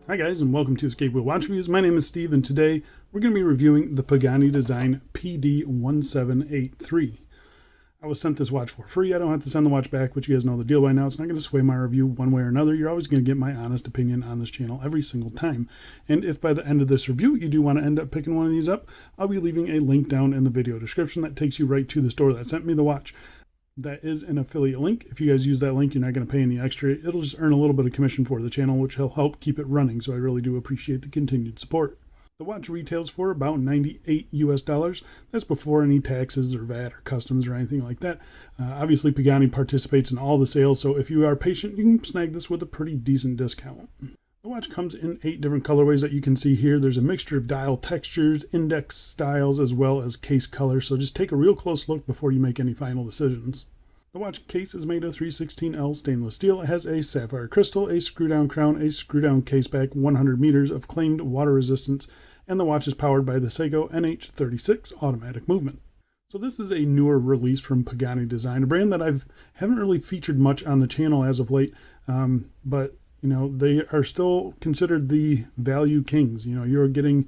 Hi guys, and welcome to Escape with Watch Reviews. My name is Steve, and today we're going to be reviewing the Pagani Design PD1783. I was sent this watch for free. I don't have to send the watch back, but you guys know the deal by now. It's not going to sway my review one way or another. You're always going to get my honest opinion on this channel every single time. And if by the end of this review you do want to end up picking one of these up, I'll be leaving a link down in the video description that takes you right to the store that sent me the watch. That is an affiliate link. If you guys use that link, you're not going to pay any extra. It'll just earn a little bit of commission for the channel, which will help keep it running. So I really do appreciate the continued support. The watch retails for about $98 US. That's before any taxes or VAT or customs or anything like that. Obviously, Pagani participates in all the sales, so if you are patient, you can snag this with a pretty decent discount. The watch comes in 8 different colorways that you can see here. There's a mixture of dial textures, index styles, as well as case colors, so just take a real close look before you make any final decisions. The watch case is made of 316L stainless steel. It has a sapphire crystal, a screw-down crown, a screw-down case back, 100 meters of claimed water resistance, and the watch is powered by the Seiko NH36 automatic movement. So this is a newer release from Pagani Design, a brand that haven't really featured much on the channel as of late, but you know, they are still considered the value kings. You know, you're getting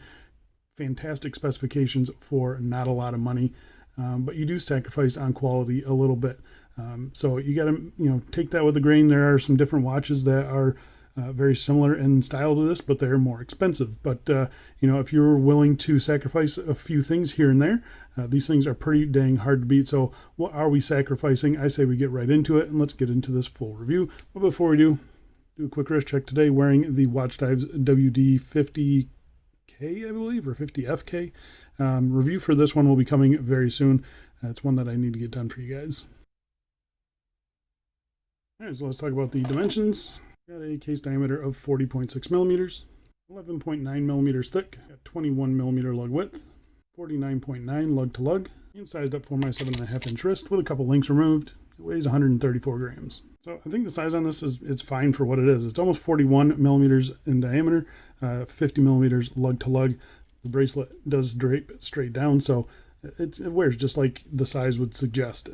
fantastic specifications for not a lot of money, but you do sacrifice on quality a little bit. So you got to, take that with a grain. There are some different watches that are very similar in style to this, but they're more expensive. But, if you're willing to sacrifice a few things here and there, these things are pretty dang hard to beat. So what are we sacrificing? I say we get right into it, and let's get into this full review. But before we do a quick wrist check today, wearing the Watch Dives WD50K, I believe, or 50FK. Review for this one will be coming very soon. It's one that I need to get done for you guys. All right, so let's talk about the dimensions. Got a case diameter of 40.6 millimeters, 11.9 millimeters thick, got 21 millimeter lug width, 49.9 lug to lug, and sized up for my 7.5 inch wrist with a couple links removed. It weighs 134 grams. So I think the size on this it's fine for what it is. It's almost 41 millimeters in diameter, 50 millimeters lug to lug. The bracelet does drape straight down, so it wears just like the size would suggest.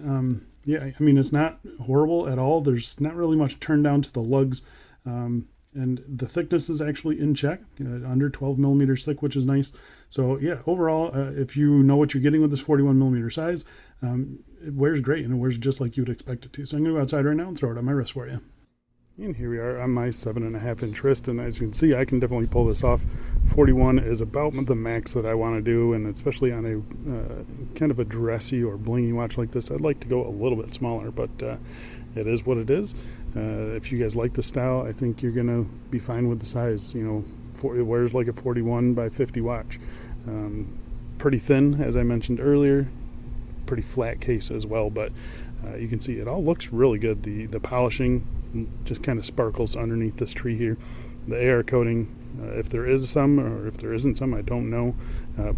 Yeah, I mean, it's not horrible at all. There's not really much turn down to the lugs, and the thickness is actually in check, under 12 millimeters thick, which is nice. So yeah, overall, if you know what you're getting with this 41 millimeter size, it wears great, and it wears just like you would expect it to. So I'm going to go outside right now and throw it on my wrist for you. And here we are on my 7.5 inch wrist, and as you can see, I can definitely pull this off. 41 is about the max that I want to do, and especially on a kind of a dressy or blingy watch like this, I'd like to go a little bit smaller, but it is what it is. If you guys like the style, I think you're going to be fine with the size. It wears like a 41 by 50 watch. Pretty thin, as I mentioned earlier, pretty flat case as well, but you can see it all looks really good. The polishing just kind of sparkles underneath this tree here. The AR coating, if there is some or if there isn't some, I don't know,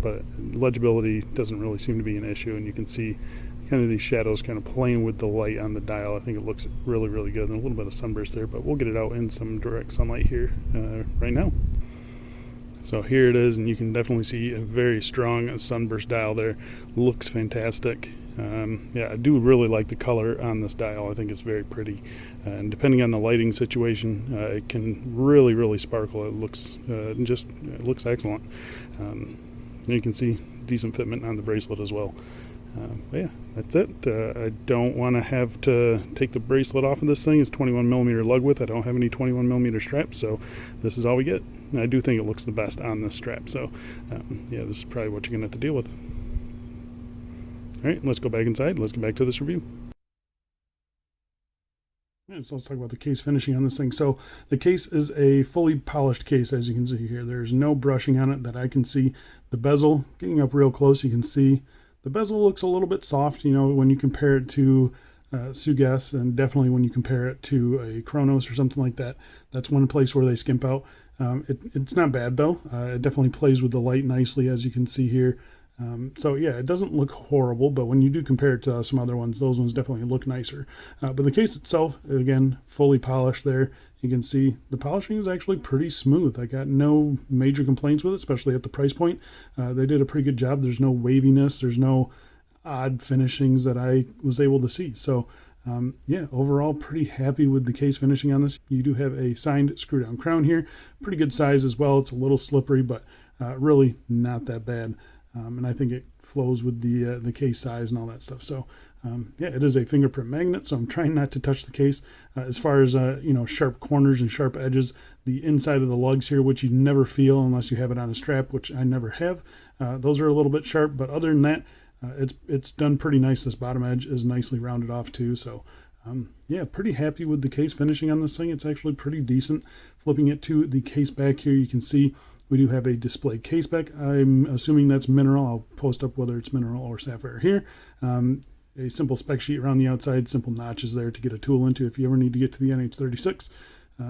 but legibility doesn't really seem to be an issue, and you can see kind of these shadows kind of playing with the light on the dial. I think it looks really, really good, and a little bit of sunburst there, but we'll get it out in some direct sunlight here right now. So here it is, and you can definitely see a very strong sunburst dial there. Looks fantastic. Yeah, I do really like the color on this dial. I think it's very pretty, and depending on the lighting situation, it can really, really sparkle. It looks it looks excellent. You can see decent fitment on the bracelet as well. But yeah, that's it. I don't want to have to take the bracelet off of this thing. It's 21 millimeter lug width. I don't have any 21 millimeter straps, so this is all we get. And I do think it looks the best on this strap. So yeah, this is probably what you're gonna have to deal with. All right, let's go back inside. Let's get back to this review. All right, so let's talk about the case finishing on this thing. So the case is a fully polished case, as you can see here. There's no brushing on it that I can see. The bezel, getting up real close, you can see the bezel looks a little bit soft, when you compare it to Sugas, and definitely when you compare it to a Chronos or something like that. That's one place where they skimp out. It's not bad though. It definitely plays with the light nicely, as you can see here. So yeah, it doesn't look horrible, but when you do compare it to some other ones, those ones definitely look nicer. But the case itself, again, fully polished there. You can see the polishing is actually pretty smooth. I got no major complaints with it, especially at the price point. They did a pretty good job. There's no waviness. There's no odd finishings that I was able to see. So Yeah, overall pretty happy with the case finishing on this. You do have a signed screw down crown here, pretty good size as well. It's a little slippery, but really not that bad. And I think it flows with the case size and all that stuff. So yeah, it is a fingerprint magnet, so I'm trying not to touch the case. As far as sharp corners and sharp edges, the inside of the lugs here, which you never feel unless you have it on a strap, which I never have, those are a little bit sharp. But other than that, it's done pretty nice. This bottom edge is nicely rounded off too. So yeah, pretty happy with the case finishing on this thing. It's actually pretty decent. Flipping it to the case back here, you can see we do have a display case back. I'm assuming that's mineral. I'll post up whether it's mineral or sapphire here. A simple spec sheet around the outside, simple notches there to get a tool into if you ever need to get to the NH36.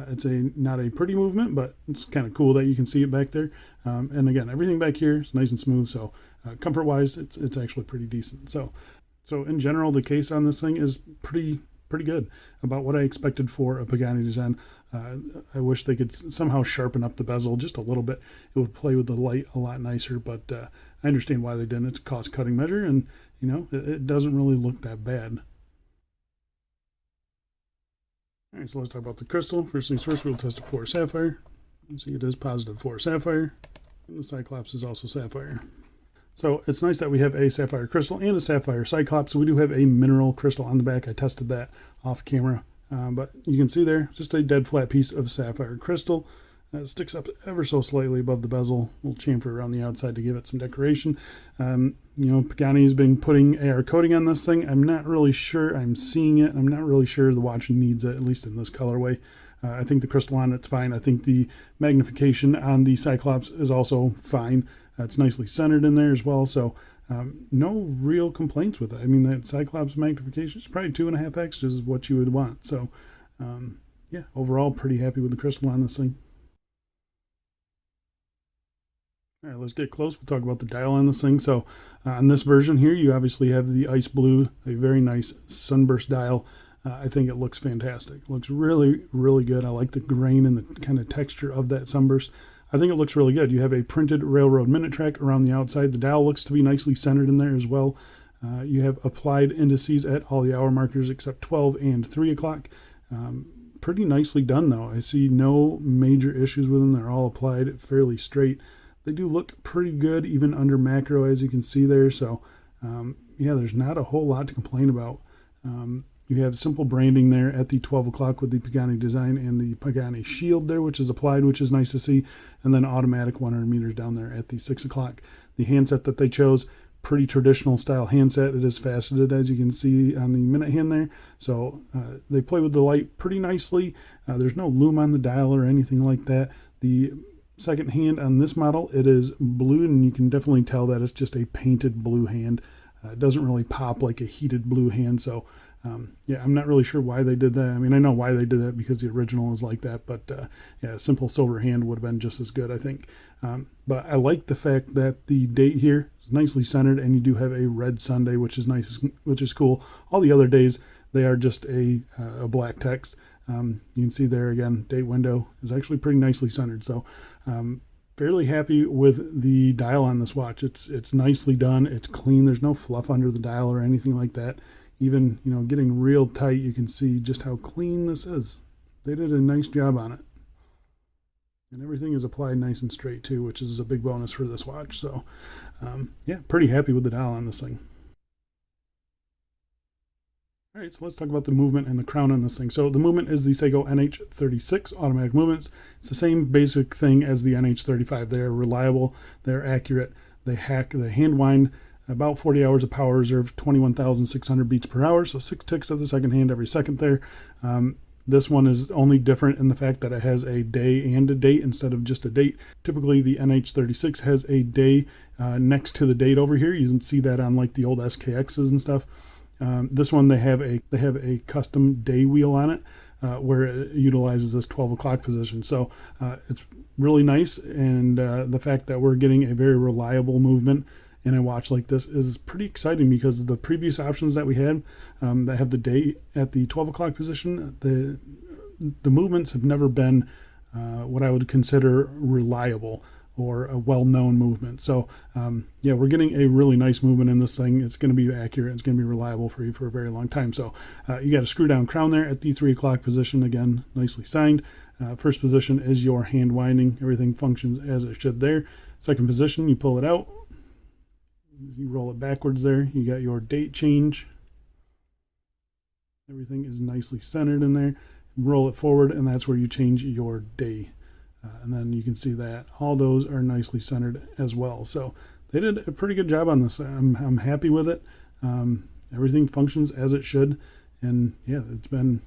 It's not a pretty movement, but it's kind of cool that you can see it back there. And again, everything back here is nice and smooth, so comfort-wise, it's actually pretty decent. So in general, the case on this thing is pretty good, about what I expected for a Pagani Design. I wish they could somehow sharpen up the bezel just a little bit. It would play with the light a lot nicer, but I understand why they didn't. It's a cost-cutting measure, and it doesn't really look that bad. All right, so let's talk about the crystal. First things first, we'll test it for sapphire. You can see it is positive for sapphire, and the Cyclops is also sapphire. So it's nice that we have a sapphire crystal and a sapphire Cyclops. So we do have a mineral crystal on the back. I tested that off camera, but you can see there, just a dead flat piece of sapphire crystal. It sticks up ever so slightly above the bezel. A little chamfer around the outside to give it some decoration. Pagani's been putting AR coating on this thing. I'm not really sure. I'm seeing it. I'm not really sure the watch needs it, at least in this colorway. I think the crystal on it's fine. I think the magnification on the Cyclops is also fine. It's nicely centered in there as well, so no real complaints with it. I mean, that Cyclops magnification is probably 2.5x is what you would want. So yeah, overall pretty happy with the crystal on this thing. All right, let's get close. We'll talk about the dial on this thing. So on this version here, you obviously have the ice blue, a very nice sunburst dial. I think it looks fantastic. It looks really, really good. I like the grain and the kind of texture of that sunburst. I think it looks really good. You have a printed railroad minute track around the outside. The dial looks to be nicely centered in there as well. You have applied indices at all the hour markers except 12 and 3 o'clock. Pretty nicely done though. I see no major issues with them. They're all applied fairly straight. They do look pretty good even under macro, as you can see there. So yeah, there's not a whole lot to complain about. You have simple branding there at the 12 o'clock with the Pagani Design and the Pagani shield there, which is applied, which is nice to see. And then automatic 100 meters down there at the 6 o'clock. The handset that they chose, pretty traditional style handset. It is faceted, as you can see on the minute hand there. So they play with the light pretty nicely. There's no lume on the dial or anything like that. The second hand on this model, it is blue, and you can definitely tell that it's just a painted blue hand. It doesn't really pop like a heated blue hand. So yeah, I'm not really sure why they did that. I mean, I know why they did that because the original is like that, but yeah, a simple silver hand would have been just as good, I think. But I like the fact that the date here is nicely centered, and you do have a red Sunday, which is nice, which is cool. All the other days, they are just a black text. You can see there again, date window is actually pretty nicely centered. So fairly happy with the dial on this watch. It's nicely done. It's clean. There's no fluff under the dial or anything like that. Even, getting real tight, you can see just how clean this is. They did a nice job on it. And everything is applied nice and straight too, which is a big bonus for this watch. So yeah, pretty happy with the dial on this thing. All right, so let's talk about the movement and the crown on this thing. So the movement is the Seiko NH36 automatic movements. It's the same basic thing as the NH35. They're reliable, they're accurate, they hand wind about 40 hours of power reserve, 21,600 beats per hour, so 6 ticks of the second hand every second there. This one is only different in the fact that it has a day and a date instead of just a date. Typically, the NH36 has a day next to the date over here. You can see that on like the old SKXs and stuff. This one, they have a custom day wheel on it where it utilizes this 12 o'clock position. So it's really nice, and the fact that we're getting a very reliable movement in a watch like this is pretty exciting, because the previous options that we had that have the day at the 12 o'clock position, the movements have never been what I would consider reliable. or a well-known movement. So yeah, we're getting a really nice movement in this thing. It's going to be accurate. It's going to be reliable for you for a very long time. So you got a screw down crown there at the 3 o'clock position. Again, nicely signed. First position is your hand winding. Everything functions as it should there. Second position, you pull it out. You roll it backwards there. You got your date change. Everything is nicely centered in there. Roll it forward, and that's where you change your day. And then you can see that all those are nicely centered as well. So they did a pretty good job on this. I'm happy with it. Everything functions as it should. And yeah, it's been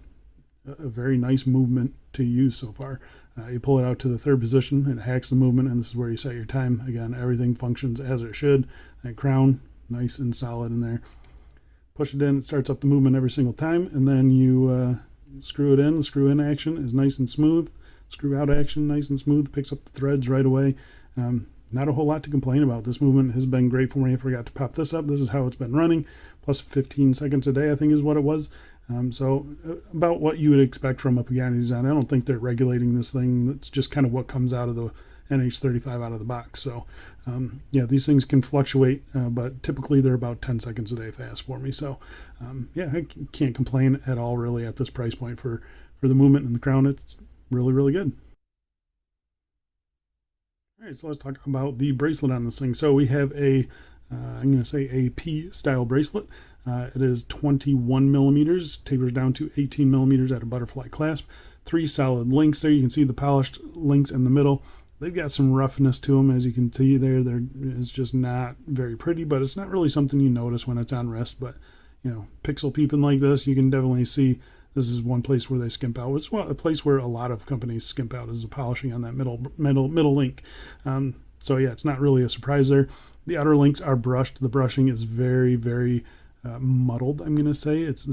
a very nice movement to use so far. You pull it out to the third position, it hacks the movement, and this is where you set your time. Again, everything functions as it should. That crown, nice and solid in there. Push it in, it starts up the movement every single time, and then you screw it in. The screw in action is nice and smooth. Screw out action, nice and smooth, picks up the threads right away. Not a whole lot to complain about. This movement has been great for me. I forgot to pop this up. This is how it's been running, plus 15 seconds a day, I think is what it was. So about what you would expect from a Pagani Design. I don't think they're regulating this thing. That's just kind of what comes out of the NH35 out of the box. So yeah, these things can fluctuate, but typically they're about 10 seconds a day fast for me. So yeah, I can't complain at all really at this price point for the movement and the crown. It's really, really good. All right, so let's talk about the bracelet on this thing. So we have a, I'm going to say a P style bracelet. It is 21 millimeters, tapers down to 18 millimeters at a butterfly clasp. 3 solid links there. You can see the polished links in the middle. They've got some roughness to them, as you can see there. It's just not very pretty, but it's not really something you notice when it's on wrist. But, you know, pixel peeping like this, you can definitely see this is one place where they skimp out. It's a place where a lot of companies skimp out, is the polishing on that middle link. So yeah, it's not really a surprise there. The outer links are brushed. The brushing is very, very muddled, I'm going to say. It's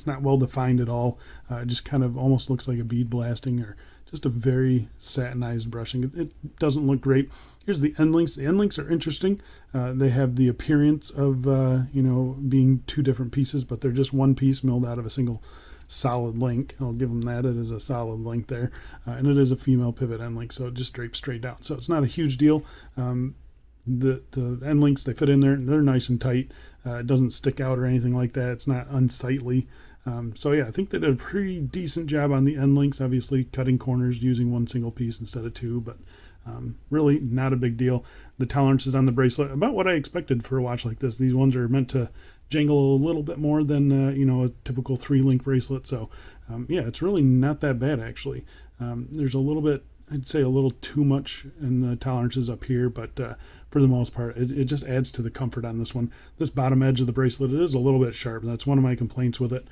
not well defined at all. It just kind of almost looks like a bead blasting, or just a very satinized brushing. It doesn't look great. Here's the end links. The end links are interesting. They have the appearance of you know, being 2 different pieces, but they're just one piece milled out of a single solid link. I'll give them that. It is a solid link there, and it is a female pivot end link, so it just drapes straight down. So it's not a huge deal. The end links, they fit in there, and they're nice and tight. It doesn't stick out or anything like that. It's not unsightly. So yeah, I think they did a pretty decent job on the end links, obviously cutting corners using one single piece instead of 2, but really not a big deal. The tolerances on the bracelet, about what I expected for a watch like this. These ones are meant to jangle a little bit more than you know, a typical 3-link bracelet. So yeah, it's really not that bad actually. There's a little bit, I'd say a little too much in the tolerances up here, but for the most part, it just adds to the comfort on this one. This bottom edge of the bracelet, it is a little bit sharp. That's one of my complaints with it.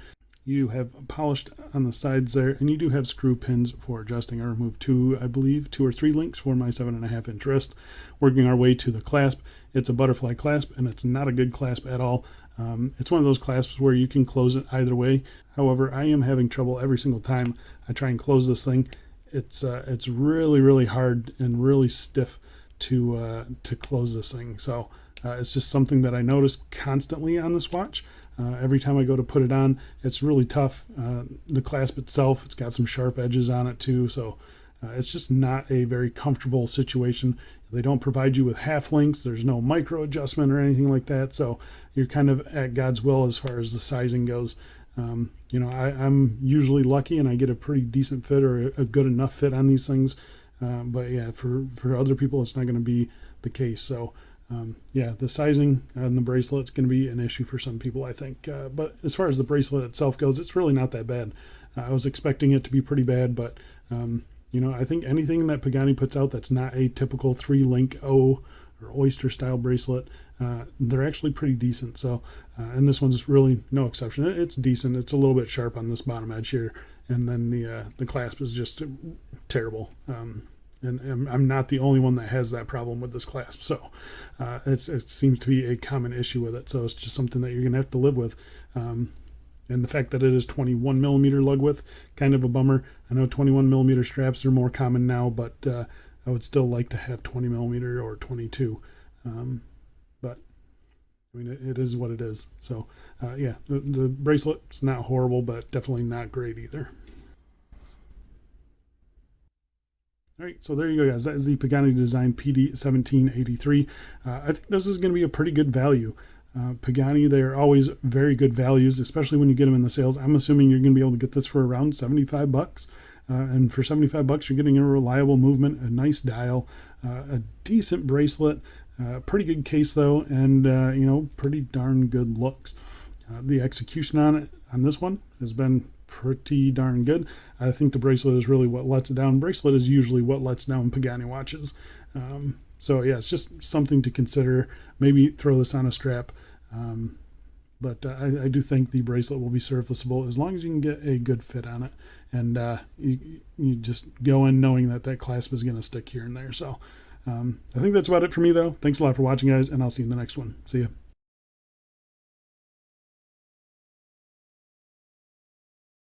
You have polished on the sides there, and you do have screw pins for adjusting. I removed 2, I believe, 2 or 3 links for my 7.5 inch wrist. Working our way to the clasp, it's a butterfly clasp, and it's not a good clasp at all. It's one of those clasps where you can close it either way. However, I am having trouble every single time I try and close this thing. It's really, really hard and really stiff to close this thing. So it's just something that I notice constantly on this watch. Every time I go to put it on, it's really tough. The clasp itself, it's got some sharp edges on it too, so it's just not a very comfortable situation. They don't provide you with half links. There's no micro adjustment or anything like that, so you're kind of at God's will as far as the sizing goes. You know, I'm usually lucky and I get a pretty decent fit, or a good enough fit on these things, but yeah, for other people it's not going to be the case. So yeah, the sizing on the bracelet is going to be an issue for some people, I think. But as far as the bracelet itself goes, it's really not that bad. I was expecting it to be pretty bad, but you know, I think anything that Pagani puts out that's not a typical 3-link O or oyster style bracelet, they're actually pretty decent. So, and this one's really no exception. It's decent. It's a little bit sharp on this bottom edge here, and then the clasp is just terrible. And I'm not the only one that has that problem with this clasp. So it seems to be a common issue with it. So it's just something that you're going to have to live with. And the fact that it is 21 millimeter lug width, kind of a bummer. I know 21 millimeter straps are more common now, but I would still like to have 20 millimeter or 22. But I mean, it is what it is. So yeah, the bracelet's not horrible, but definitely not great either. All right, so there you go, guys. That is the Pagani Design PD1783. I think this is going to be a pretty good value. Pagani, they're always very good values, especially when you get them in the sales. I'm assuming you're going to be able to get this for around 75 bucks. And for 75 bucks, you're getting a reliable movement, a nice dial, a decent bracelet, pretty good case though, and you know, pretty darn good looks. The execution on this one has been pretty darn good. I think the bracelet is really what lets it down. Bracelet is usually what lets down Pagani watches. So yeah, it's just something to consider. Maybe throw this on a strap. But I do think the bracelet will be serviceable as long as you can get a good fit on it. And you just go in knowing that that clasp is going to stick here and there. So I think that's about it for me, though. Thanks a lot for watching, guys, and I'll see you in the next one. See ya.